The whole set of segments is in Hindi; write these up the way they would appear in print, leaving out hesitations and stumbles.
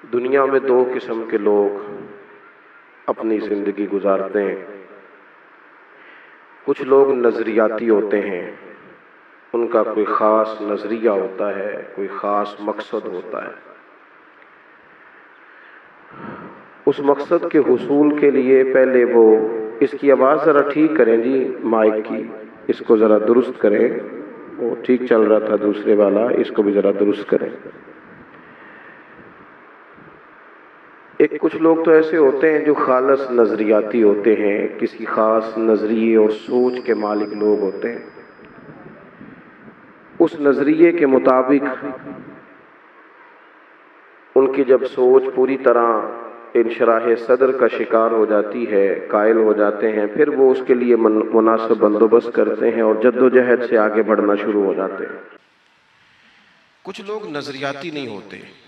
दुनिया में दो किस्म के लोग अपनी ज़िंदगी गुजारते हैं। कुछ लोग नज़रियाती होते हैं, उनका कोई ख़ास नज़रिया होता है, कोई ख़ास मकसद होता है। उस मकसद के हुसूल के लिए पहले वो इसकी आवाज़ ज़रा ठीक करें जी, माइक की इसको ज़रा दुरुस्त करें। वो ठीक चल रहा था दूसरे वाला, इसको भी ज़रा दुरुस्त करें। एक कुछ लोग तो ऐसे होते हैं जो खालस नज़रियाती होते हैं, किसी ख़ास नज़रिए और सोच के मालिक लोग होते हैं। उस नज़रिए के मुताबिक उनकी जब सोच पूरी तरह इंशराह सदर का शिकार हो जाती है, कायल हो जाते हैं, फिर वो उसके लिए मुनासिब बंदोबस्त करते हैं और जद्दोजहद से आगे बढ़ना शुरू हो जाते हैं। कुछ लोग नज़रियाती नहीं होते,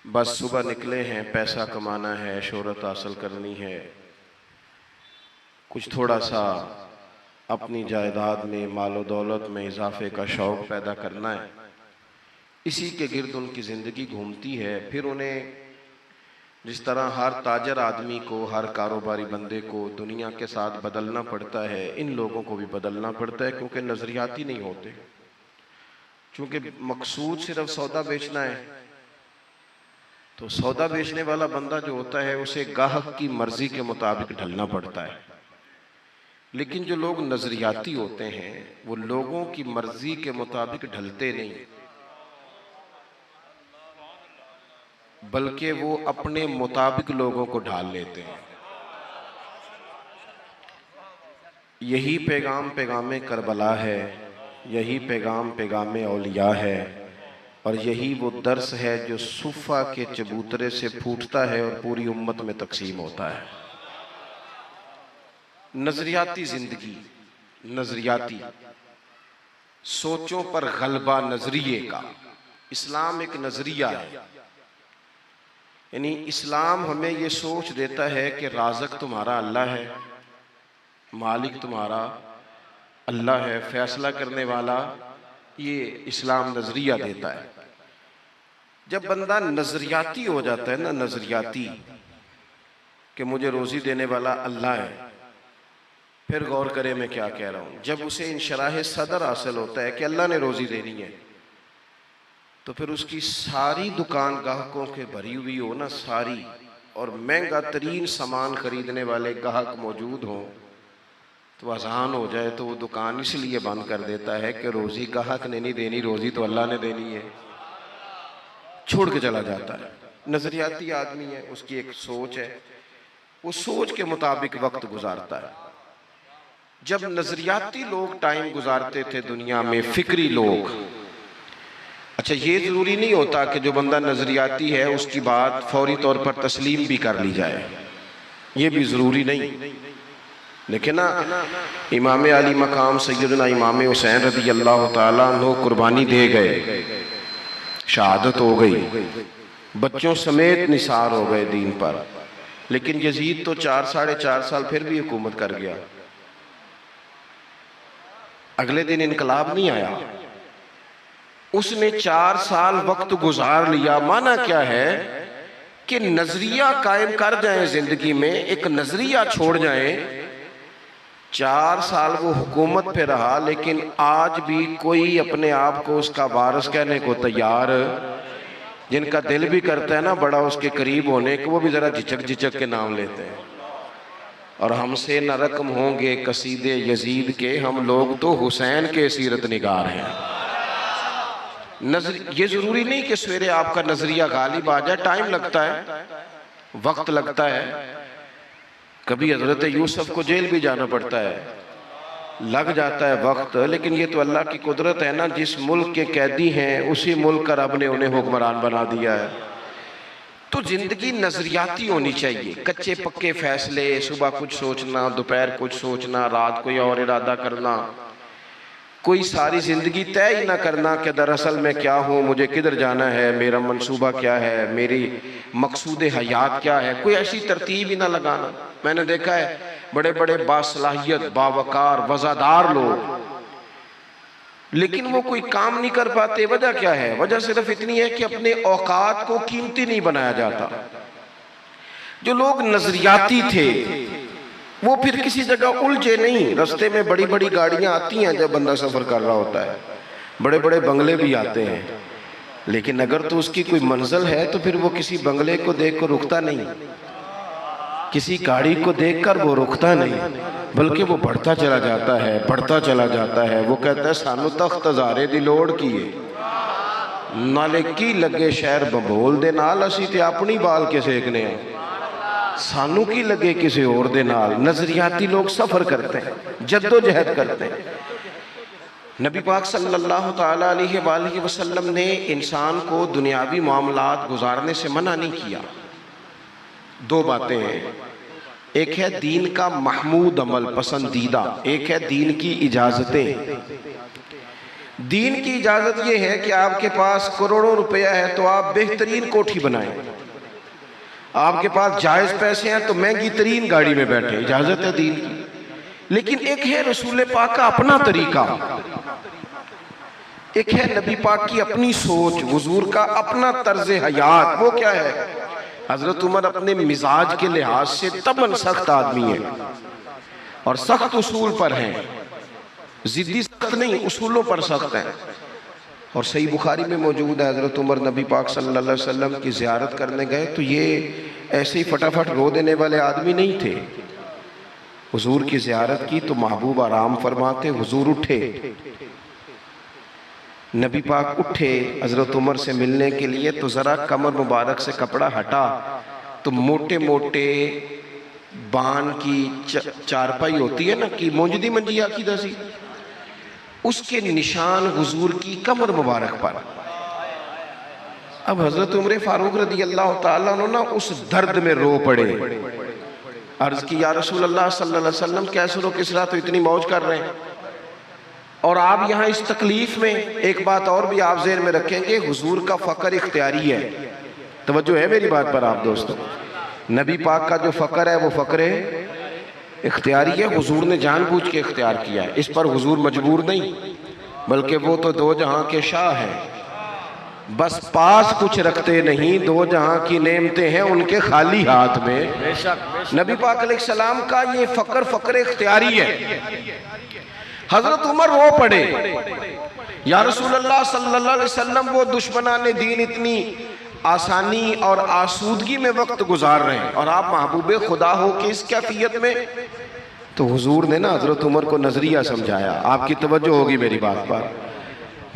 बस सुबह निकले हैं, पैसा कमाना है, शोहरत हासिल करनी है, कुछ थोड़ा सा अपनी जायदाद में, मालो दौलत में इजाफे का शौक़ पैदा करना है। इसी के गिर्द उनकी ज़िंदगी घूमती है। फिर उन्हें जिस तरह हर ताजर आदमी को, हर कारोबारी बंदे को दुनिया के साथ बदलना पड़ता है, इन लोगों को भी बदलना पड़ता है, क्योंकि नज़रियाती नहीं होते। चूँकि मकसूद सिर्फ सौदा बेचना है, तो सौदा बेचने वाला बंदा जो होता है उसे गाहक की मर्जी के मुताबिक ढलना पड़ता है। लेकिन जो लोग नज़रियाती होते हैं वो लोगों की मर्जी के मुताबिक ढलते नहीं, बल्कि वो अपने मुताबिक लोगों को ढाल लेते हैं। यही पैगाम पैगाम करबला है, यही पैगाम पैगाम औलिया है, और यही वो दर्स है जो सुफ़ा के चबूतरे से फूटता है और पूरी उम्मत में तकसीम होता है। नज़रियाती ज़िंदगी, नज़रियाती सोचों पर गलबा नज़रिए का। इस्लाम एक नज़रिया है, यानी इस्लाम हमें ये सोच देता है कि राज़िक़ तुम्हारा अल्लाह है, मालिक तुम्हारा अल्लाह है, फैसला करने वाला, ये इस्लाम नज़रिया देता है। जब बंदा नज़रियाती हो जाता है ना, नज़रियाती कि मुझे रोज़ी देने वाला अल्लाह है, फिर गौर करें मैं क्या कह रहा हूँ। जब उसे इंशराह सदर हासिल होता है कि अल्लाह ने रोज़ी देनी है, तो फिर उसकी सारी दुकान गाहकों के भरी हुई हो ना, सारी, और महंगा तरीन सामान खरीदने वाले गाहक मौजूद हों, तो अज़ान हो जाए तो वो दुकान इसलिए बंद कर देता है कि रोज़ी गाहक ने नहीं देनी, रोज़ी तो अल्लाह ने देनी है, छोड़ के चला जाता है। नज़रियाती आदमी है, उसकी एक सोच है, वो सोच के मुताबिक वक्त गुजारता है। जब नज़रियाती लोग टाइम गुजारते थे दुनिया में, फिक्री लोग, अच्छा ये ज़रूरी नहीं होता कि जो बंदा नज़रियाती है उसकी बात फौरी तौर पर तस्लीम भी कर ली जाए, ये भी ज़रूरी नहीं। लेकिन ना, इमाम अली मकाम सैयदना इमाम हुसैन रज़ी अल्लाह ताला अन्हु कुर्बानी दे गए, शहादत हो गई, बच्चों समेत निसार हो गए दीन पर। लेकिन यजीद तो 4-4.5 साल फिर भी हुकूमत कर गया। अगले दिन इनकलाब नहीं आया, उसने 4 साल वक्त गुजार लिया। माना क्या है कि नजरिया कायम कर जाए जिंदगी में, एक नजरिया छोड़ जाए। 4 साल वो हुकूमत पे रहा, लेकिन आज भी कोई अपने आप को उसका वारिस कहने को तैयार, जिनका दिल भी करता है ना बड़ा उसके करीब होने को, वो भी जरा झिझक झिझक के नाम लेते हैं। और हमसे न रकम होंगे कसीदे यजीद के, हम लोग तो हुसैन के सीरत निगार हैं। ये जरूरी नहीं कि सवेरे आपका नजरिया गालिब आ जाए, टाइम लगता है, वक्त लगता है। कभी हजरत यूसुफ को जेल भी जाना पड़ता है, लग जाता है वक्त, लेकिन ये तो अल्लाह की कुदरत है ना। जिस मुल्क के कैदी हैं उसी मुल्क का रब ने उन्हें हुक्मरान बना दिया है। तो जिंदगी नजरियाती होनी चाहिए, कच्चे पक्के फैसले, सुबह कुछ सोचना, दोपहर कुछ सोचना, रात कोई और इरादा करना, कोई सारी जिंदगी तय ही ना करना कि दरअसल मैं क्या हूँ, मुझे किधर जाना है, मेरा मंसूबा क्या है, मेरी मकसूद हयात क्या है, कोई ऐसी तरतीब ही ना लगाना। मैंने देखा है बड़े बड़े बासलाहियत, बावकार, वज़ादार लोग लेकिन वो कोई काम नहीं कर पाते। वजह क्या है? वजह सिर्फ इतनी है कि अपने औकात को कीमती नहीं बनाया जाता। जो लोग नजरियाती थे वो फिर किसी जगह उलझे नहीं। रास्ते में बड़ी बड़ी गाड़ियां आती हैं जब बंदा सफर कर रहा होता है, बड़े बड़े बंगले भी आते हैं, लेकिन अगर तो उसकी कोई मंजिल है तो फिर वो किसी बंगले को देख कर रुकता नहीं, किसी गाड़ी को देखकर वो रुकता नहीं, बल्कि वो बढ़ता चला जाता है, बढ़ता चला जाता है। वो कहता है सानू तख्त हज़ारे दी लोड़ की है, नाले की लगे शहर बबोल दे नाल, असी ते अपनी बाल के सेकने हैं, सानू की लगे किसी और दे नाल। नजरियाती लोग सफर करते हैं, जद्दोजहद करते हैं। नबी पाक सल्लल्लाहु ताला अलैहि वसल्लम ने इंसान को दुनियावी मामलात गुजारने से मना नहीं किया। दो बातें हैं, एक है दीन का महमूद अमल, पसंदीदा, एक है दीन की इजाजतें। दीन की इजाजत यह है कि आपके पास करोड़ों रुपया है तो आप बेहतरीन कोठी बनाएं, आपके पास जायज पैसे हैं तो महंगी तरीन गाड़ी में बैठे, इजाजत है दीन की। लेकिन एक है रसूल पाक का अपना तरीका, एक है नबी पाक की अपनी सोच, हुजूर का अपना तर्ज हयात। वो क्या है? हजरत उमर अपने मिजाज के लिहाज से तबन सख्त आदमी है और सख्त उसूल पर हैं, जिद्दी सख्त नहीं, उसूलों पर सख्त हैं। और सही बुखारी में मौजूद है, हजरत उमर नबी पाक सल्लल्लाहु अलैहि वसल्लम की ज़ियारत करने गए तो ये ऐसे ही फटाफट रो देने वाले आदमी नहीं थे। हुजूर की ज़ियारत की तो महबूब आराम फरमाते, हुजूर उठे, नबी पाक उठे हजरत उमर से मिलने के लिए, तो ज़रा कमर मुबारक से कपड़ा हटा तो मोटे मोटे बान की चारपाई होती है ना, कि मोंजदी मंजिया की दसी, उसके निशान हुजूर की कमर मुबारक पर। अब हजरत उमर फारूक रदी अल्लाह ताला अन्हु ना उस दर्द में रो पड़े। अर्ज की या रसूल अल्लाह सल्लल्लाहु अलैहि वसल्लम, कैसर व किसरा तो इतनी मौज कर रहे हैं और आप यहाँ इस तकलीफ में। एक बात और भी आप ज़हन में रखेंगे, हुजूर का फ़क्र इख्तियारी है। तवज्जो है मेरी बात पर आप दोस्तों? नबी पाक का जो फ़क्र है वो फ़क्र इख्तियारी है, हुजूर ने जानबूझ के इख्तियार किया है। इस पर हुजूर मजबूर नहीं, बल्कि वो तो दो जहां के शाह हैं, बस पास कुछ रखते नहीं, दो जहां की नेमतें हैं उनके खाली हाथ में। नबी पाक अलैहिस्सलाम का ये फ़क्र इख्तियारी है। हजरत उमर रो पड़े, या रसूल अल्लाह सल्लल्लाहु अलैहि वसल्लम, वो दुश्मनाने दीन इतनी आसानी और आसूदगी में वक्त गुजार रहे हैं और आप महबूबे खुदा हो कि इस कैफियत में। तो हुजूर ने ना हजरत उमर को नजरिया समझाया। आपकी तवज्जो होगी मेरी बात पर।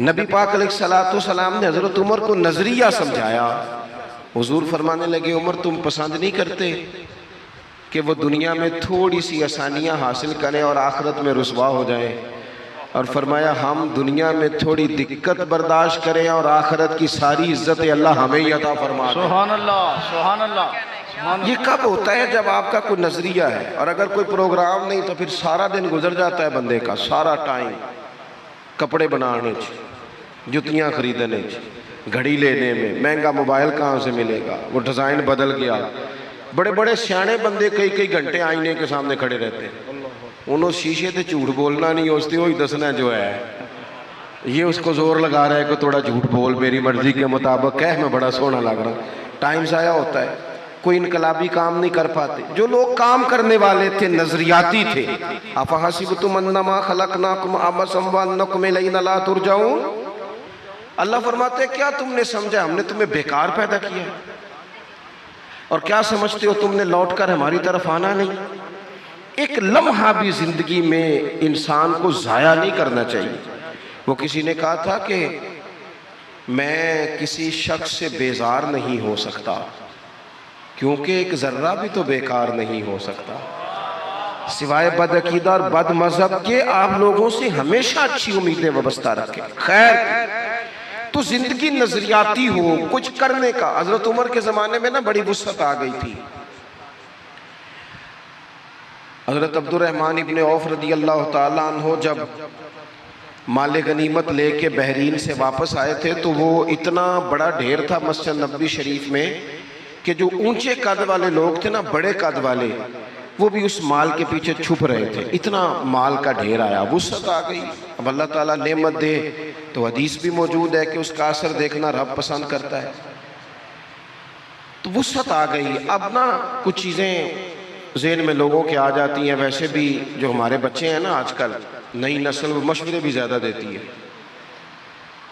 नबी पाक अलैहिस्सलातु सलाम ने हजरत उमर को नजरिया समझाया। हुजूर फरमाने लगे, उमर तुम पसंद नहीं करते कि वो दुनिया में थोड़ी सी आसानियां हासिल करें और आखिरत में रुसवा हो जाएं? और फरमाया हम दुनिया में थोड़ी दिक्कत बर्दाश्त करें और आखिरत की सारी इज्जत अल्लाह हमें ही अता फरमा दे। सुभान अल्लाह, सुभान अल्लाह। ये कब होता है? जब आपका कोई नजरिया है। और अगर कोई प्रोग्राम नहीं तो फिर सारा दिन गुजर जाता है बंदे का, सारा टाइम कपड़े बनाने, जुतियाँ खरीदने, घड़ी लेने में, महंगा मोबाइल कहाँ से मिलेगा, वो डिज़ाइन बदल गया। बड़े बड़े सियाने बंदे कई कई घंटे आईने के सामने खड़े रहते हैं, उन्होंने शीशे से झूठ बोलना नहीं, उससे वही दसना जो है। ये उसको जोर लगा रहा है कि थोड़ा झूठ बोल, मेरी मर्जी के मुताबिक कह, मैं बड़ा सोना लग रहा। टाइम ज़ाया होता है, कोई इनकलाबी काम नहीं कर पाते। जो लोग काम करने वाले थे, नजरियाती थे। अफहसिबतुम अन्नमा खलकनाकुम अबसन व अन्नकुम इलैना ला तुरजाऊन। अल्लाह फरमाते क्या तुमने समझा हमने तुम्हें बेकार पैदा किया और क्या समझते हो तुमने लौटकर हमारी तरफ आना नहीं? एक लम्हा भी जिंदगी में इंसान को ज़ाया नहीं करना चाहिए। वो किसी ने कहा था कि मैं किसी शख्स से बेजार नहीं हो सकता क्योंकि एक ज़र्रा भी तो बेकार नहीं हो सकता। सिवाय बदअकीदा और बद मजहब के आप लोगों से हमेशा अच्छी उम्मीदें वाबस्ता रखें। खैर, तो जिंदगी नजरियाती हो, कुछ करने का। हजरत उमर के ज़माने में ना बड़ी वुसअत आ गई थी। हजरत अब्दुर्रहमान इब्ने औफ रदी अल्लाह ताला अन्हो जब माले गनीमत लेके बहरीन से वापस आए थे तो वो इतना बड़ा ढेर था मस्जिद नबवी शरीफ में कि जो ऊंचे कद वाले लोग थे ना, बड़े कद वाले, वो भी उस माल के पीछे छुप रहे थे। इतना माल का ढेर आया, वुसअत आ गई। अब अल्लाह ताला नेमत दे तो हदीस भी मौजूद है कि उसका असर देखना रब पसंद करता है। तो वुसअत आ गई। अब ना कुछ चीज़ें ज़हन में लोगों के आ जाती हैं। वैसे भी जो हमारे बच्चे हैं ना आजकल, नई नस्ल, वो मशवरे भी ज़्यादा देती है।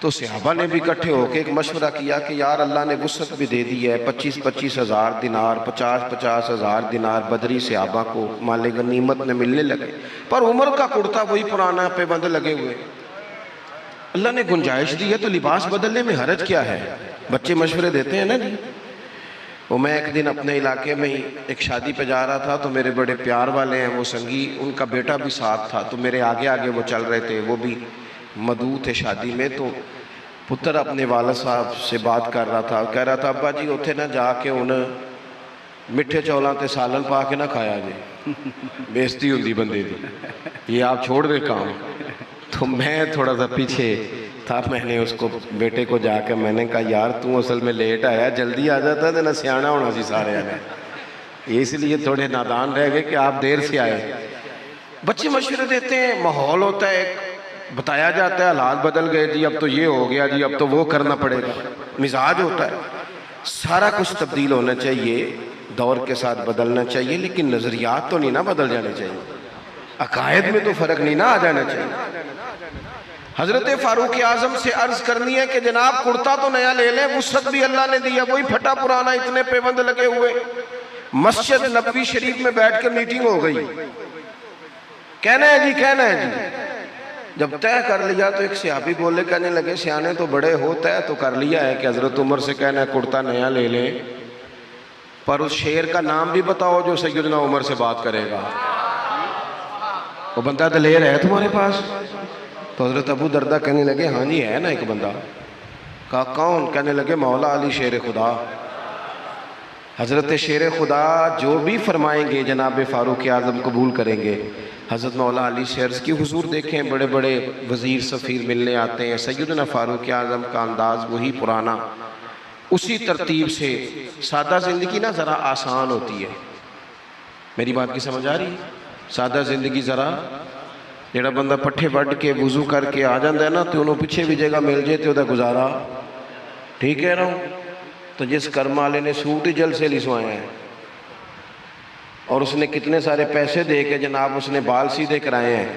तो सहाबा ने भी इकट्ठे होकर एक मशवरा किया कि यार अल्लाह ने वुसअत भी दे दी है, 25-25 हज़ार दिनार, 50-50 हज़ार दिनार बदरी सहाबा को माले गनीमत में मिलने लगे। पर उमर का कुर्ता वही पुराना पेबंद लगे हुए। अल्लाह ने गुंजाइश दी है तो लिबास बदलने में हरज क्या है? बच्चे मशवरे देते हैं ना जी। वो मैं एक दिन अपने इलाके में ही एक शादी पे जा रहा था, तो मेरे बड़े प्यार वाले हैं वो संगी, उनका बेटा भी साथ था, तो मेरे आगे आगे वो चल रहे थे। वो भी मदऊ थे शादी में। तो पुत्र अपने वालद साहब से बात कर रहा था, कह रहा था अब्बा जी उत्थे ना जाके उन मिठे चौलों ते सालन पा के ना खाया जे, बेइज्जती होंदी बंदे दी, ये आप छोड़ दे काम। तो मैं थोड़ा सा पीछे था, मैंने उसको बेटे को जाकर मैंने कहा यार तू असल में लेट आया, जल्दी आ जाता तो ना सियाना होना सी सारे ने, इसलिए थोड़े नादान रह गए कि आप देर से आए। बच्चे मशवरे देते हैं, माहौल होता है, बताया जाता है हालात बदल गए जी, अब तो ये हो गया जी, अब तो वो करना पड़ेगा, मिजाज होता है। सारा कुछ तब्दील होना चाहिए, दौर के साथ बदलना चाहिए, लेकिन नज़रियात तो नहीं ना बदल जाने चाहिए, अकायद में तो फ़र्क नहीं ना आ जाना चाहिए। हज़रत फ़ारूक आज़म से अर्ज़ करनी है कि जनाब कुर्ता तो नया ले लें, वुसअत भी अल्लाह ने दिया, वही फटा पुराना, इतने पेबंद लगे हुए। मस्जिद नबवी शरीफ में बैठ कर मीटिंग हो गई, कहना है जी, कहना है जी। जब तय कर लिया तो एक सहाबी बोले, कहने लगे सियाने तो बड़े हो, तय तो कर लिया है कि हज़रत उमर से कहना है कुर्ता नया ले लें, पर उस शेर का नाम भी बताओ जो सैयदना उमर से बात करेगा। वो बंदा दलेर है तुम्हारे पास? तो हज़रत अबू दरदा कहने लगे हाँ जी है ना एक बंदा। कहा कौन? कहने लगे मौला अली शेर खुदा। हज़रत शेर खुदा जो भी फरमाएंगे जनाब फ़ारूक आज़म कबूल करेंगे। हज़रत मौला अली से अर्ज़ की हुजूर देखें बड़े बड़े वज़ीर सफ़ीर मिलने आते हैं, सैयदना फ़ारूक आज़म का अंदाज़ वही पुराना, उसी तरतीब से सादा ज़िंदगी ना ज़रा आसान होती है। मेरी बात की समझ आ रही है? सादा ज़िंदगी ज़रा, जेड़ा बंदा पट्ठे वढ़ के वज़ू करके आ जाता है ना, तो उन्होंने पिछे भी जगह मिल जाए तो वह गुजारा ठीक है ना। तो जिस कर्म वाले ने सूट ही जल से लिसवाया है और उसने कितने सारे पैसे दे के जनाब उसने बाल सीधे कराए हैं,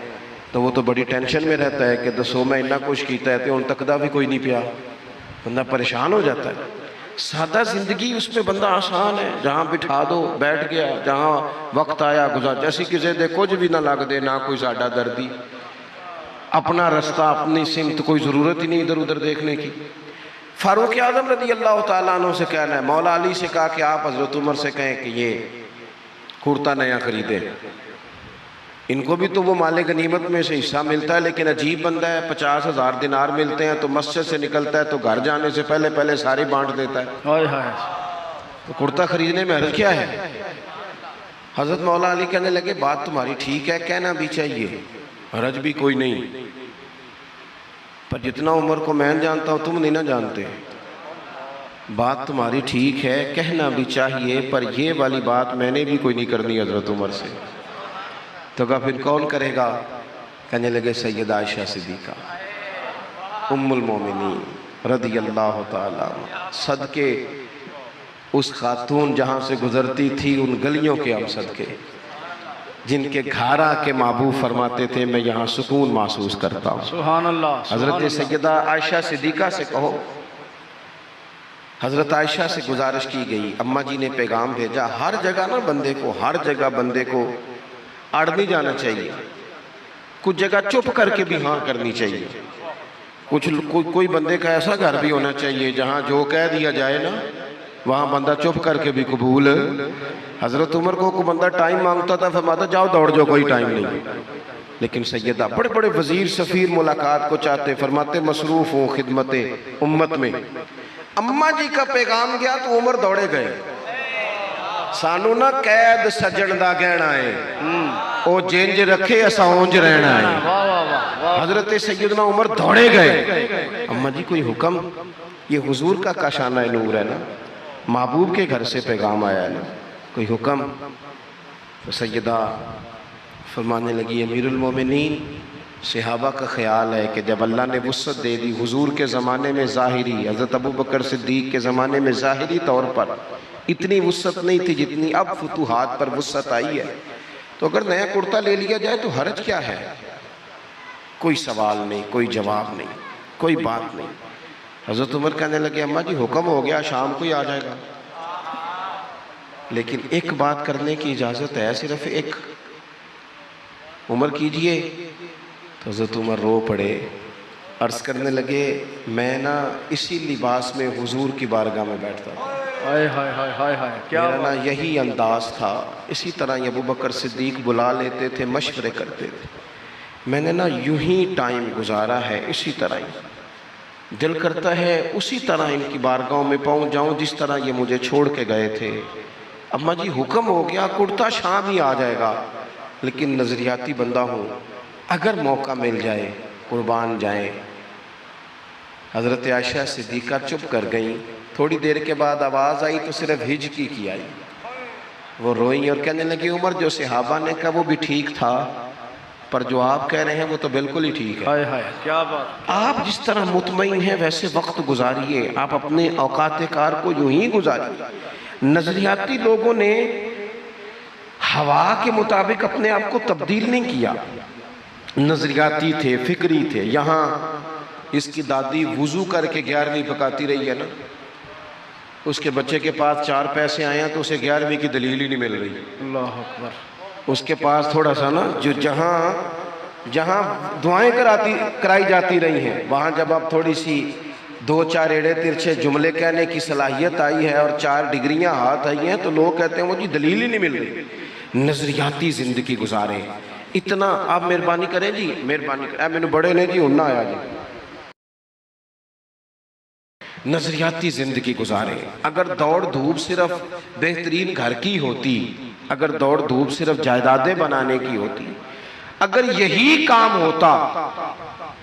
तो वो तो बड़ी टेंशन में रहता है कि दसो मैं इन्ना कुछ किया है तो हुण तकदा भी कोई नहीं पिया, बंदा परेशान हो जाता है। सादा ज़िंदगी उसमें बंदा आसान है, जहाँ बिठा दो बैठ गया, जहाँ वक्त आया गुजार, जैसी किसी दे कुछ भी ना लगदे, ना कोई साडा दर्दी, अपना रास्ता अपनी सिमत, कोई ज़रूरत ही नहीं इधर उधर देखने की। फ़ारूक आज़म रज़ी अल्लाह तआला अन्हु से कहना है, मौला अली से कहा कि आप हज़रत उमर से कहें कि ये कुर्ता नया खरीदे, इनको भी तो वो माले गनीमत में से हिस्सा मिलता है, लेकिन अजीब बंदा है, 50,000 दिनार मिलते हैं तो मस्जिद से निकलता है तो घर जाने से पहले पहले सारी बांट देता है। तो कुर्ता खरीदने में हर्ज क्या है? हज़रत मौला अली कहने लगे बात तुम्हारी ठीक है, कहना भी चाहिए, हर्ज भी कोई नहीं, पर जितना उमर को मैं जानता हूँ तुम नहीं ना जानते। बात तुम्हारी ठीक है, कहना भी चाहिए, पर ये वाली बात मैंने भी कोई नहीं करनी हज़रत उमर से। तो कहा फिर कौन करेगा? कहने लगे सैयदा आयशा सिद्दीक़ा उम्मुल मोमिनीन रज़ी अल्लाह ताला, सदके उस खातून जहाँ से गुजरती थी उन गलियों के हम सदके, जिनके घारा के महबूब फरमाते थे मैं यहाँ सुकून महसूस करता हूँ। सुभान अल्लाह। हज़रत सैयदा आयशा सिद्दीक़ा से कहो, हज़रत आयशा से गुजारिश की गई, अम्मा जी ने पैगाम भेजा, हर जगह ना बंदे को, हर जगह बंदे को अड़ नहीं जाना चाहिए, कुछ जगह चुप करके भी हाँ करनी चाहिए। कोई बंदे का ऐसा घर भी होना चाहिए जहाँ जो कह दिया जाए ना वहाँ बंदा चुप करके भी कबूल। हज़रत उमर को कोई बंदा टाइम मांगता था, फरमाता जाओ दौड़ जाओ, कोई टाइम नहीं। लेकिन सैयदा बड़े बड़े वज़ीर सफ़ीर मुलाकात को चाहते, फरमाते मसरूफ़ हूँ खिदमत उम्मत में। अम्मा जी का पैगाम गया तो उमर दौड़े गए, सानू ना कैद सजन दा कहना है, ओ जिंज रखे असा उंज रहना है। हज़रत सैयदना उमर दौड़े गए, अम्मा जी कोई हुक्म? ये हुजूर का काशाना नूर है ना, महबूब के घर से पैगाम आया है ना, कोई हुक्म? तो सैयदा फरमाने लगी, अमीरुल मोमिनीन, सहाबा का ख्याल है कि जब अल्लाह ने वुसअत दे दी, हुजूर के ज़माने में ज़ाहिरी, हज़रत अबू बकर सिद्दीक़ के ज़माने में ज़ाहिरी तौर पर इतनी वुसअत नहीं थी जितनी अब फुतूहात पर वुसअत आई है, तो अगर नया कुर्ता ले लिया जाए तो हर्ज क्या है? कोई सवाल नहीं, कोई जवाब नहीं, कोई बात नहीं। हज़रत उमर कहने लगे, अम्मा जी हुक्म हो गया, शाम को ही आ जाएगा, लेकिन एक बात करने की इजाज़त है, सिर्फ एक। उमर कीजिए। तो हज़रत उमर रो पड़े, अर्ज़ करने लगे, मैं ना इसी लिबास में हुजूर की बारगाह में बैठता था। हाय हाय हाय हाय हाय, क्या मेरा ना यही अंदाज़ था। इसी तरह अबू बकर सिद्दीक़ बुला लेते थे, मशवरे करते थे। मैंने ना यूं ही टाइम गुजारा है, इसी तरह ही दिल करता है उसी तरह इनकी बारगाहों में पहुंच जाऊं जिस तरह ये मुझे छोड़ के गए थे। अम्मा जी हुक्म हो गया, कुर्ता शाम ही आ जाएगा, लेकिन नज़रियाती बंदा हूँ, अगर मौका मिल जाए कुर्बान जाए। हज़रत आयशा सिद्दीक़ा चुप कर गई। थोड़ी देर के बाद आवाज़ आई तो सिर्फ हिजकी की आई। वो रोई और कहने लगी, उमर जो सहाबा ने कहा वो भी ठीक था, पर जो आप कह रहे हैं वो तो बिल्कुल ही ठीक है। हाय हाय, क्या बात। आप जिस तरह मुतमईन हैं वैसे वक्त गुजारिए, आप अपने औकात कार को यूं ही गुजारिए। नजरियाती लोगों ने हवा के मुताबिक अपने आप को तब्दील नहीं किया, नजरियाती थे, फिक्री थे। यहाँ इसकी दादी वुजू करके 11वीं पकाती रही है ना, उसके बच्चे के पास 4 पैसे आए हैं तो उसे 11वीं की दलील ही नहीं मिल रही। अल्लाह अकबर। उसके पास थोड़ा सा ना, जो जहाँ दुआएं कराई जाती रही हैं, वहाँ जब आप थोड़ी सी 2-4 एड़े तिरछे जुमले कहने की सलाहियत आई है और 4 डिग्रियां हाथ आई हैं, तो लोग कहते हैं मुझे दलील ही नहीं मिल रही। नजरियाती जिंदगी गुजारे। इतना आप मेहरबानी करें जी, मेहरबानी करें, मैंने बड़े ने जी उन्ना आया जी। नजरियाती जिंदगी गुजारे। अगर दौड़ धूप सिर्फ बेहतरीन घर की होती, अगर दौड़ धूप सिर्फ जायदादें बनाने की होती, अगर यही काम होता,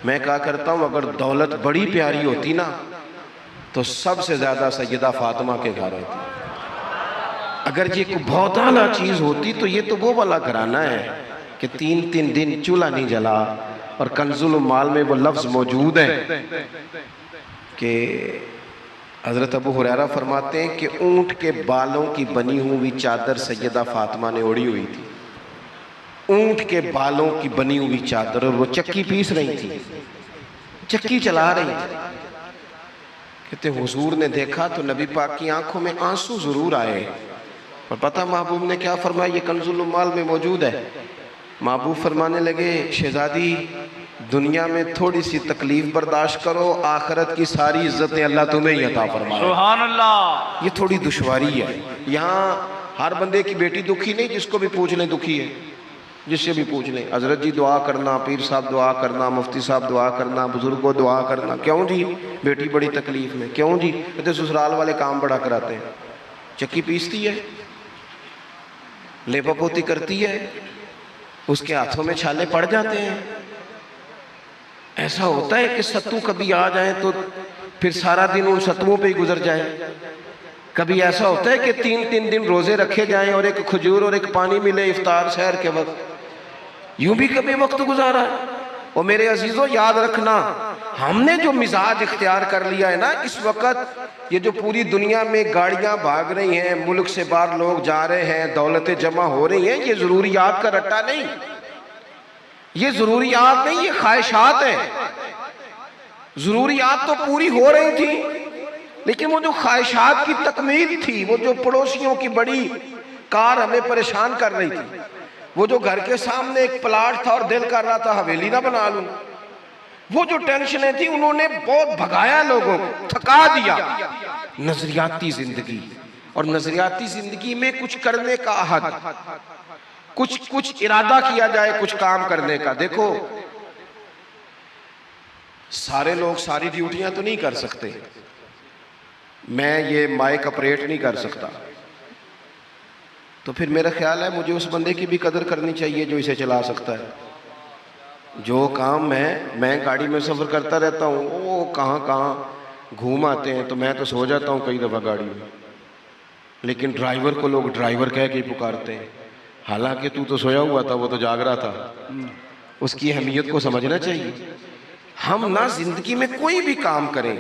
मैं क्या करता हूं, अगर दौलत बड़ी प्यारी होती ना तो सबसे ज्यादा सैयदा फातिमा के घर होती। अगर ये कोई बहुत आला चीज होती तो ये तो वो वाला घराना है कि 3-3 दिन चूल्हा नहीं जला। और कंजुल माल में वो लफ्ज मौजूद है कि हज़रत अबू हुरैरा फरमाते हैं कि ऊंट के बालों की बनी हुई चादर सैयदा फातिमा ने ओढ़ी हुई थी। ऊंट के बालों की बनी हुई चादर, और वो चक्की पीस रही थी, चक्की चला रही थी। कहते हुजूर ने देखा तो नबी पाक की आंखों में आंसू जरूर आए। और पता महबूब ने क्या फरमाया, ये कंजुल उम्माल में मौजूद है। महबूब फरमाने लगे, शहजादी दुनिया में थोड़ी सी तकलीफ बर्दाश्त करो, आखिरत की सारी इज्जतें अल्लाह तुम्हें ही अता फरमाए। सुभान अल्लाह। ये थोड़ी दुश्वारी है। यहाँ हर बंदे की बेटी दुखी नहीं, जिसको भी पूछ लें दुखी है, जिससे भी पूछ लें। हजरत जी दुआ करना, पीर साहब दुआ करना, मुफ्ती साहब दुआ करना, बुजुर्गों दुआ करना। क्यों जी? बेटी बड़ी तकलीफ में। क्यों जी? कहते ससुराल वाले काम बड़ा कराते हैं, चक्की पीसती है, लेपा पोती करती है, उसके हाथों में छाले पड़ जाते हैं। ऐसा होता है कि सत्तू कभी आ जाए तो फिर सारा दिन उन सत्तुओं पे ही गुजर जाए। कभी ऐसा होता है कि 3-3 दिन रोजे रखे जाएं और एक खजूर और एक पानी मिले इफ्तार शहर के वक्त। यूं भी कभी वक्त गुजारा है। और मेरे अजीजों याद रखना, हमने जो मिजाज इख्तियार कर लिया है ना इस वक्त, ये जो पूरी दुनिया में गाड़ियां भाग रही हैं, मुल्क से बाहर लोग जा रहे हैं, दौलतें जमा हो रही हैं, ये जरूरियात का रट्टा नहीं, ये जरूरियात नहीं, ये ख्वाहिशात है। जरूरियात तो पूरी हो रही थी, लेकिन वो जो ख्वाहिशात की तकमील थी, वो जो पड़ोसियों की बड़ी कार हमें परेशान कर रही थी, वो जो घर के सामने एक प्लाट था और दिल कर रहा था हवेली ना बना लूं, वो जो टेंशनें थी, उन्होंने बहुत भगाया लोगों को, थका दिया। नजरियाती जिंदगी। और नजरियाती जिंदगी में कुछ करने का अहद, कुछ इरादा किया जाए कुछ काम करने का। देखो सारे लोग सारी ड्यूटियां तो नहीं कर सकते। मैं ये माइक ऑपरेट नहीं कर सकता, तो फिर मेरा ख्याल है मुझे उस बंदे की भी कदर करनी चाहिए जो इसे चला सकता है। जो काम मैं गाड़ी में सफ़र करता रहता हूँ, वो कहाँ घूम आते हैं, तो मैं तो सो जाता हूँ कई दफ़ा गाड़ी में, लेकिन ड्राइवर को लोग ड्राइवर कह के ही पुकारते हैं। हालांकि तू तो सोया हुआ था, वो तो जाग रहा था। उसकी अहमियत को समझना चाहिए। हम ना जिंदगी में कोई भी काम करें,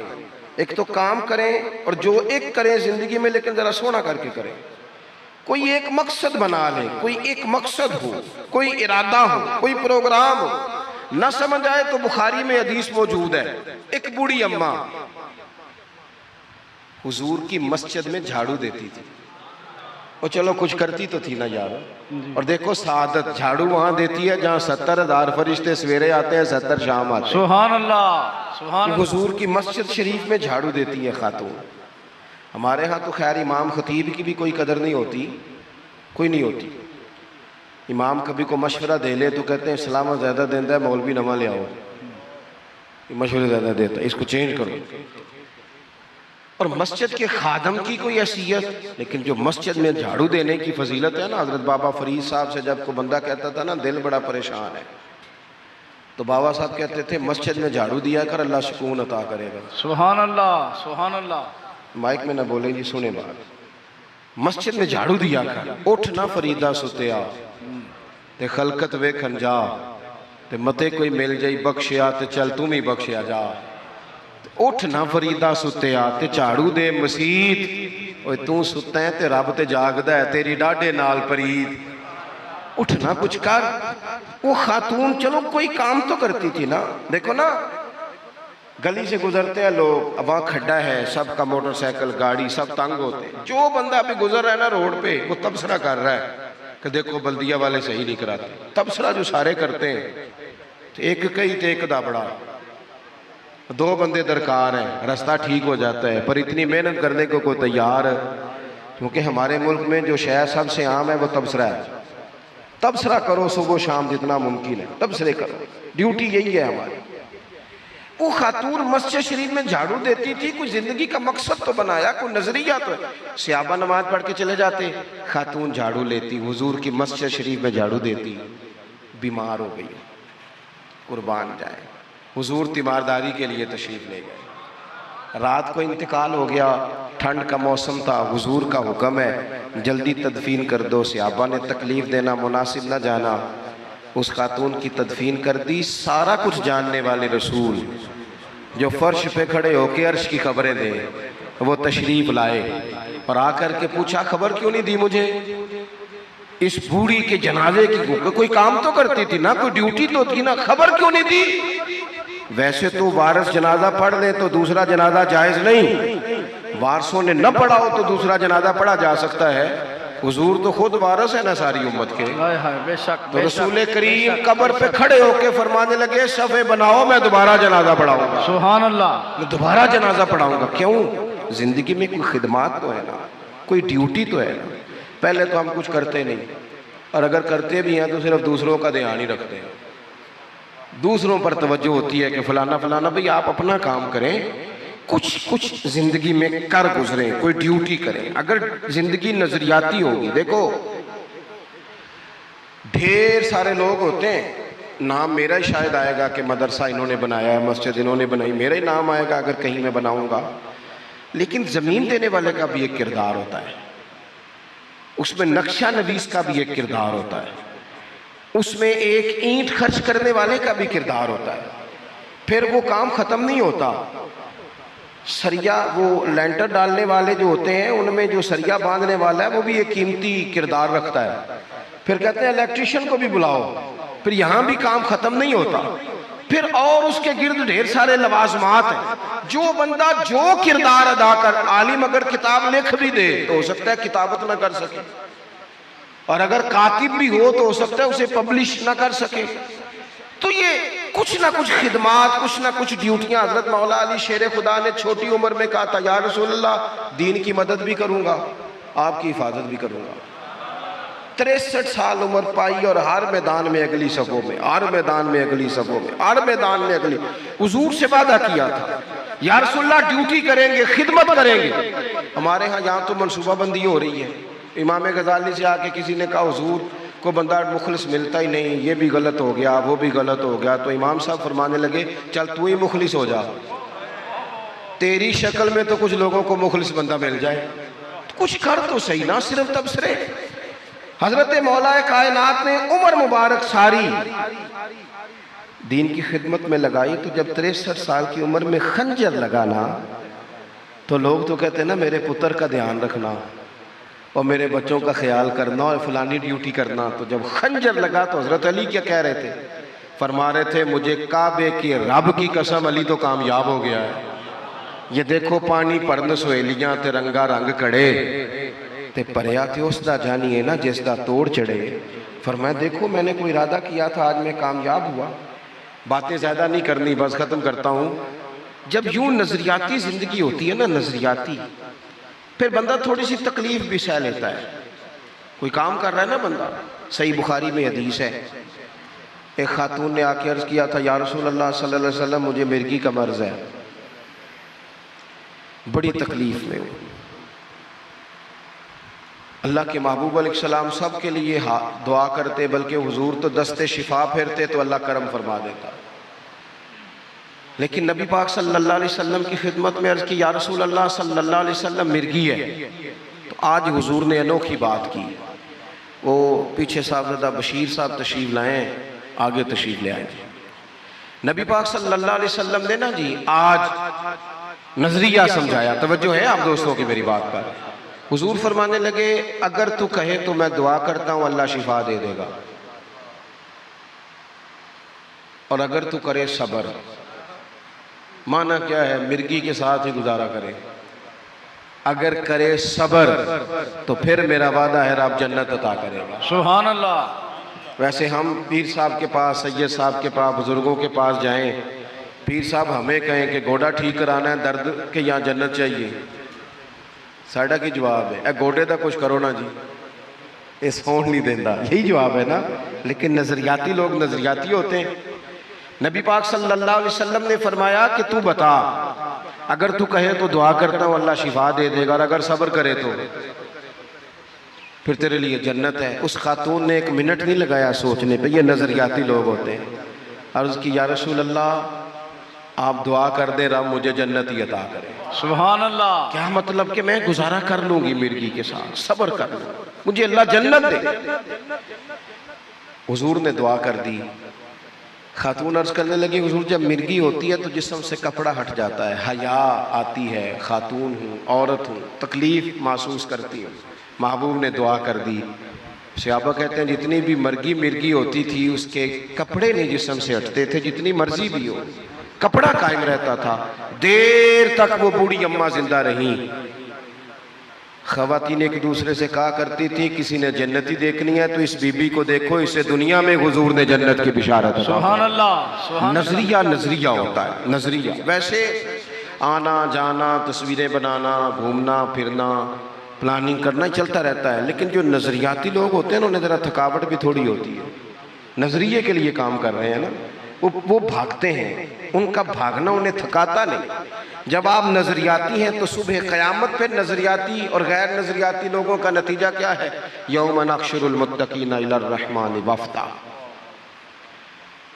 एक तो काम करें और जो एक करें जिंदगी में, लेकिन जरा सोना करके करें। कोई एक मकसद बना ले, कोई एक मकसद हो, कोई इरादा हो, कोई प्रोग्राम हो। ना समझ आए तो बुखारी में हदीस मौजूद है, एक बूढ़ी अम्मा हुजूर की मस्जिद में झाड़ू देती थी। और चलो कुछ करती तो थी ना यार। और देखो सादत, झाड़ू वहां देती है जहां 70,000 फरिश्ते सवेरे आते हैं, 70 शाम आते हैं। सुभान अल्लाह, सुभान अल्लाह। हुजूर की मस्जिद शरीफ में झाड़ू देती है खातून। हमारे यहाँ तो खैर इमाम खतीब की भी कोई कदर नहीं होती, कोई नहीं होती। इमाम कभी को मशवरा दे ले तो कहते हैं इस्लाम ज़्यादा देता है, मौलवी नवा ले आओ, मशवरे ज़्यादा देता है, इसको चेंज करो। और मस्जिद के खादम की कोई हैसियत, लेकिन जो मस्जिद में झाड़ू देने की फजीलत है ना, हजरत बाबा फरीद साहब से जब को बंदा कहता था ना दिल बड़ा परेशान है, तो बाबा साहब कहते थे मस्जिद में झाड़ू दिया कर, अल्लाह सुकून अता करेगा। सुभान अल्लाह, सुभान अल्लाह। माइक में ना बोले जी, सुने बात। मस्जिद में झाड़ू दिया कर, उठ ना फरीदा सुतिया ते खलकत वेखन जा, ते मते कोई मिल जाई बख्शिया ते चल तू भी बख्शिया जा। उठ ना फरीदा सुतिया ते झाड़ू दे मसीत, ओए तू सुता है ते रब ते जागदा है, तेरी डाडे नाल परीद। उठ ना कुछ कर। वो खातून चलो कोई काम तो करती थी ना। देखो ना, गली से गुजरते हैं लोग, अब वहाँ खड्डा है, सबका मोटरसाइकिल गाड़ी सब तंग होते हैं। जो बंदा अभी गुजर रहा है ना रोड पे, वो तबसरा कर रहा है कि देखो बल्दिया वाले सही नहीं कराते। तबसरा जो सारे करते हैं, तो एक कई तो एक दाबड़ा, दो बंदे दरकार हैं, रास्ता ठीक हो जाता है। पर इतनी मेहनत करने को कोई तैयार, क्योंकि हमारे मुल्क में जो शय सबसे आम है वो तबसरा है। तबसरा करो सुबह शाम जितना मुमकिन है, तबसरे करो, ड्यूटी यही है हमारी। वो खातून मस्जिद शरीफ में झाड़ू देती थी, कोई जिंदगी का मकसद तो बनाया, कोई नजरिया तो है। सहाबा नमाज पढ़ के चले जाते, खातून झाड़ू लेती, हुजूर की मस्जिद शरीफ में झाड़ू देती। बीमार हो गई, कुर्बान जाए, हुजूर तीमारदारी के लिए तशरीफ ले गए। रात को इंतकाल हो गया, ठंड का मौसम था, हुजूर का हुक्म है जल्दी तदफीन कर दो। सहाबा ने तकलीफ देना मुनासिब न जाना, उस खातून की तदफीन कर दी। सारा कुछ जानने वाले रसूल जो फर्श पे खड़े होके अर्श की खबरें दे, वो तशरीफ लाए और आकर के पूछा खबर क्यों नहीं दी मुझे इस बूढ़ी के जनाजे की? कोई काम तो करती थी ना, कोई ड्यूटी तो थी ना, खबर क्यों नहीं दी? वैसे तो वारिस जनाजा पढ़ ले तो दूसरा जनाजा जायज नहीं, वारसों ने न पढ़ा हो तो दूसरा जनाजा पढ़ा जा सकता है। हुजूर तो खुद वारिस है ना सारी उम्मत के। बेशक, तो रसूल करीम कब्र पे खड़े होके फरमाने लगे सफ़े बनाओ, मैं दोबारा जनाजा पढ़ाऊंगा। सुभान अल्लाह। मैं दोबारा जनाजा पढ़ाऊंगा। क्यों? जिंदगी में कोई खिदमत तो है ना, कोई ड्यूटी तो है ना। पहले तो हम कुछ करते नहीं, और अगर करते भी हैं तो सिर्फ दूसरों का ध्यान ही रखते हैं। दूसरों पर तवज्जो होती है कि फलाना फलाना। भाई आप अपना काम करें, कुछ कुछ जिंदगी में कर गुजरें, कोई ड्यूटी करें। अगर जिंदगी नजरियाती होगी, देखो ढेर सारे लोग होते हैं, नाम मेरा ही शायद आएगा कि मदरसा इन्होंने बनाया है, मस्जिद इन्होंने बनाई, मेरा ही नाम आएगा अगर कहीं मैं बनाऊंगा। लेकिन जमीन देने वाले का भी एक किरदार होता है, उसमें नक्शा नवीस का भी एक किरदार होता है, उसमें एक ईंट खर्च करने वाले का भी किरदार होता है। फिर वो काम खत्म नहीं होता। सरिया, वो लेंटर डालने वाले जो होते हैं, उनमें जो सरिया बांधने वाला है वो भी एक कीमती किरदार रखता है। फिर कहते हैं इलेक्ट्रिशियन को भी बुलाओ, फिर यहाँ भी काम खत्म नहीं होता। फिर और उसके गिर्द ढेर सारे लवाजमात हैं। जो बंदा जो किरदार अदा कर, आलिम अगर किताब लिख भी दे तो हो सकता है किताबत ना कर सके, और अगर कातिब भी हो तो हो सकता है उसे पब्लिश ना कर सके। तो ये कुछ ना कुछ खिदमात, कुछ ना कुछ ड्यूटियां। हजरत मौला अली शेर खुदा ने छोटी उम्र में कहा था, या रसूलल्लाह दीन की मदद भी करूंगा, आपकी हिफाजत भी करूंगा। 63 साल उम्र पाई और हर मैदान में अगली सफों में, हर मैदान में अगली सफों में, हर मैदान में अगली। हुजूर से वादा किया था, या रसूलल्लाह ड्यूटी करेंगे, खिदमत करेंगे। हमारे यहाँ तो मनसूबाबंदी हो रही है। इमाम गजाली से आके किसी ने कहा हुजूर को बंदा मुखलिस मिलता ही नहीं, ये भी गलत हो गया, वो भी गलत हो गया। तो इमाम साहब फरमाने लगे चल तू ही मुखलिस हो जा, तेरी शक्ल में तो कुछ लोगों को मुखलिस बंदा मिल जाए, तो कुछ कर तो सही ना, सिर्फ तबसरे। हजरत मौलाए कायनात ने उम्र मुबारक सारी दीन की खिदमत में लगाई, तो जब 63 साल की उम्र में खंजर लगा ना, तो लोग तो कहते हैं ना मेरे पुत्र का ध्यान रखना और मेरे बच्चों का ख्याल करना और फलानी ड्यूटी करना। तो जब खंजर लगा तो हजरत अली क्या कह रहे थे? फरमा रहे थे मुझे काबे की रब की कसम, अली तो कामयाब हो गया है। ये देखो पानी परन सहेलियां ते रंगा रंग कड़े ते परया ते उसदा जानिए ना जिसदा तोड़ चढ़े। फरमाया देखो मैंने कोई इरादा किया था, आज मैं कामयाब हुआ। बातें ज़्यादा नहीं करनी, बस ख़त्म करता हूँ। जब यूं नज़रियाती ज़िंदगी होती है ना, नज़रियाती, फिर बंदा थोड़ी सी तकलीफ भी सह लेता है। कोई काम कर रहा है ना बंदा, सही बुखारी में हदीस है, एक खातून ने आके अर्ज़ किया था या रसूल अल्लाह सल्लल्लाहु अलैहि वसल्लम मुझे मिर्गी का मर्ज़ है, बड़ी तकलीफ में हूँ। अल्लाह के महबूब अलैहिस्सलाम सब के लिए दुआ करते, बल्कि हुजूर तो दस्ते शिफा फेरते तो अल्लाह करम फरमा देता। लेकिन नबी पाक सल्लल्लाहु अलैहि वसल्लम की खिदमत में अर्ज़ की या रसूल अल्लाह सल्लल्लाहु अलैहि वसल्लम मिर्गी है। तो आज हुजूर ने अनोखी बात की। वो पीछे साहबज़ादा बशीर साहब तशरीफ़ लाएँ, आगे तशरीफ़ ले आए। नबी पाक सल्लल्लाहु अलैहि वसल्लम ने ना जी आज नज़रिया समझाया। तवज्जो है आप दोस्तों की मेरी बात पर। हुजूर फरमाने लगे अगर तू कहे तो मैं दुआ करता हूँ अल्लाह शिफा दे देगा, और अगर तू करे सब्र। माना क्या है? मिर्गी के साथ ही गुजारा करे। अगर करे सब्र तो फिर मेरा वादा है रब जन्नत अता करेगा। सुभान अल्लाह। वैसे हम पीर साहब के पास, सैयद साहब के पास, बुजुर्गों के पास जाएं, पीर साहब हमें कहें कि गोडा ठीक कराना है दर्द के यहाँ जन्नत चाहिए, साढ़ा की जवाब है ए गोडे का कुछ करो ना जी, ये सौन नहीं देता, यही जवाब है ना। लेकिन नजरियाती लोग नजरियाती होते हैं। नबी पाक सल्लल्लाहु अलैहि वसल्लम ने फरमाया कि तू बता, अगर तू कहे तो दुआ करता हूँ अल्लाह शिफा दे देगा, और अगर सब्र करे तो फिर तेरे लिए जन्नत है। उस खातून ने 1 मिनट नहीं लगाया सोचने पे, ये नजरियाती लोग होते हैं। अर्ज़ की या रसूल अल्लाह आप दुआ कर दे रब मुझे जन्नत ही अता करे। सुभान अल्लाह। क्या मतलब कि मैं गुजारा कर लूंगी मिर्गी के साथ, सब्र कर लूँ, मुझे अल्लाह जन्नत दे। हुजूर ने दुआ कर दी। खातून अर्ज करने लगी हुजूर जब मिर्गी होती है तो जिस्म से कपड़ा हट जाता है, हया आती है, खातून हूँ, औरत हूँ, तकलीफ महसूस करती हूँ। महबूब ने दुआ कर दी। सहाबा कहते हैं जितनी भी मिर्गी होती थी उसके कपड़े नहीं जिस्म से हटते थे, जितनी मर्जी भी हो कपड़ा कायम रहता था। देर तक वो बूढ़ी अम्मा जिंदा रही। खवातीन एक दूसरे से कहा करती थी किसी ने जन्नती देखनी है तो इस बीबी को देखो, इसे दुनिया में हुजूर ने जन्नत की बिशारत। सुभान अल्लाह। नजरिया होता है, नजरिया। वैसे आना जाना, तस्वीरें बनाना, घूमना फिरना, प्लानिंग करना चलता रहता है, लेकिन जो नजरियाती लोग होते हैं ना उन्हें जरा थकावट भी थोड़ी होती है। नजरिए के लिए काम कर रहे हैं ना, वो भागते हैं, उनका भागना उन्हें थकाता नहीं। जब आप नजरियाती हैं तो सुबह क़यामत पे नजरियाती और गैर नजरियाती लोगों का नतीजा क्या है? यौम नहशुरुल मुत्तकीना इलर रहमान वफ़दा।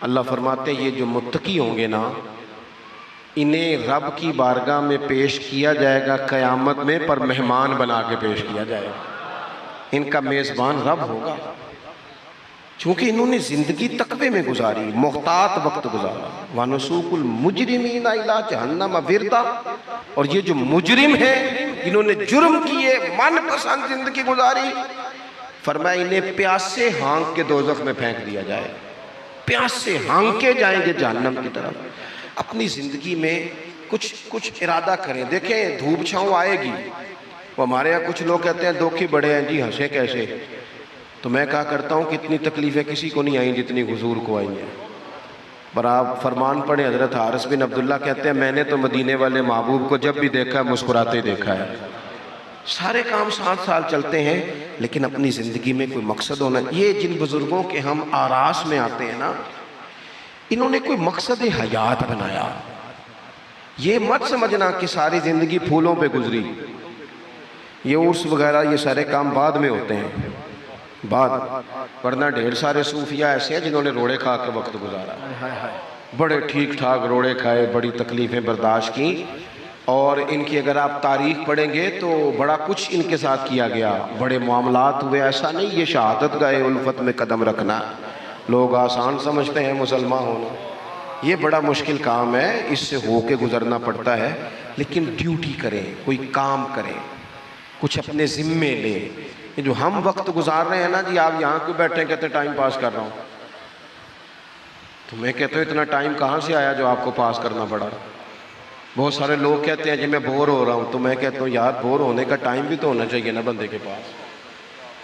अल्लाह फरमाते हैं ये जो मुत्तकी होंगे ना, इन्हें रब की बारगाह में पेश किया जाएगा क़यामत में, पर मेहमान बना के पेश किया जाएगा। इनका मेज़बान रब होगा, चूँकि इन्होंने ज़िंदगी तकवे में गुजारी, मोहतात वक्त गुजारा। वानुसूकुल मुजरिमीना इला जहन्नम विरदा। और ये जो मुजरिम है इन्होंने जुर्म किए, मनपसंद जिंदगी गुजारी, फरमाया इन्हें प्यासे हाँक के दोज़ख में फेंक दिया जाए। प्यासे हाँके जाएंगे जहन्नम की तरफ। अपनी ज़िंदगी में कुछ इरादा करें। देखें धूप छाँव आएगी। वो हमारे यहाँ कुछ लोग कहते हैं दुख ही बड़े हैं जी, हंसे कैसे। तो मैं कहा करता हूँ कितनी तकलीफ़ें किसी को नहीं आई जितनी हुजूर को आई हैं। पर आप फरमान पढ़े, हज़रत हारिस बिन अब्दुल्ला कहते हैं मैंने तो मदीने वाले महबूब को जब भी देखा मुस्कुराते देखा है। सारे काम 7 साल चलते हैं, लेकिन अपनी ज़िंदगी में कोई मकसद होना। ये जिन बुज़ुर्गों के हम आरास में आते हैं ना, इन्होंने कोई मकसद हयात बनाया। ये मत समझना कि सारी ज़िंदगी फूलों पे गुजरी। ये उर्स वगैरह ये सारे काम बाद में होते हैं, बाद। वरना ढेर सारे सूफिया ऐसे हैं जिन्होंने रोड़े खा के वक्त गुजारा, बड़े ठीक ठाक रोड़े खाए, बड़ी तकलीफ़ें बर्दाश्त की, और इनकी अगर आप तारीख पढ़ेंगे तो बड़ा कुछ इनके साथ किया गया, बड़े मामलात हुए। ऐसा नहीं ये शहादत गए उल्फत में कदम रखना, लोग आसान समझते हैं मुसलमान होना, ये बड़ा मुश्किल काम है, इससे होके गुजरना पड़ता है। लेकिन ड्यूटी करें, कोई काम करें, कुछ अपने ज़िम्मे लें। ये जो हम वक्त गुजार रहे हैं ना जी, आप यहाँ क्यों बैठे कहते टाइम पास कर रहा हूँ, तो मैं कहता हूँ इतना टाइम कहाँ से आया जो आपको पास करना पड़ा। बहुत सारे लोग कहते हैं जी मैं बोर हो रहा हूँ, तो मैं कहता हूँ यार बोर होने का टाइम भी तो होना चाहिए ना बंदे के पास।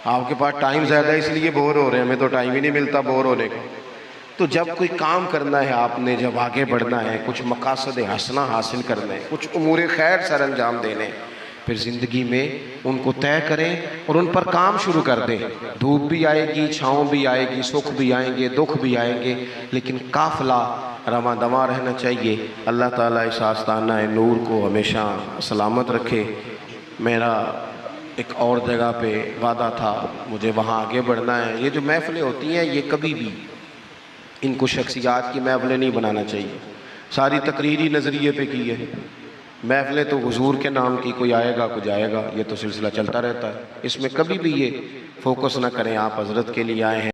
आपके पास टाइम ज़्यादा है इसलिए बोर हो रहे हैं, हमें तो टाइम ही नहीं मिलता बोर होने का। तो जब कोई काम करना है आपने, जब आगे बढ़ना है, कुछ मकासद हसना हासिल करना है, कुछ उमूर खैर सर अंजाम देने, फिर ज़िंदगी में उनको तय करें और उन पर काम शुरू कर दें। धूप भी आएगी, छाँव भी आएगी, सुख भी आएंगे, दुख भी आएंगे, लेकिन काफ़िला रवां दवां रहना चाहिए। अल्लाह ताला इस आस्ताना नूर को हमेशा सलामत रखे। मेरा एक और जगह पे वादा था, मुझे वहाँ आगे बढ़ना है। ये जो महफ़िलें होती हैं, ये कभी भी इनको शख्सियात की महफ़िलें नहीं बनाना चाहिए। सारी तकरीरी नज़रिए पे की है महफ़िलें, तो हुजूर के नाम की, कोई आएगा कोई जाएगा, ये तो सिलसिला चलता रहता है। इसमें कभी भी ये फोकस ना करें आप हज़रत के लिए आए हैं।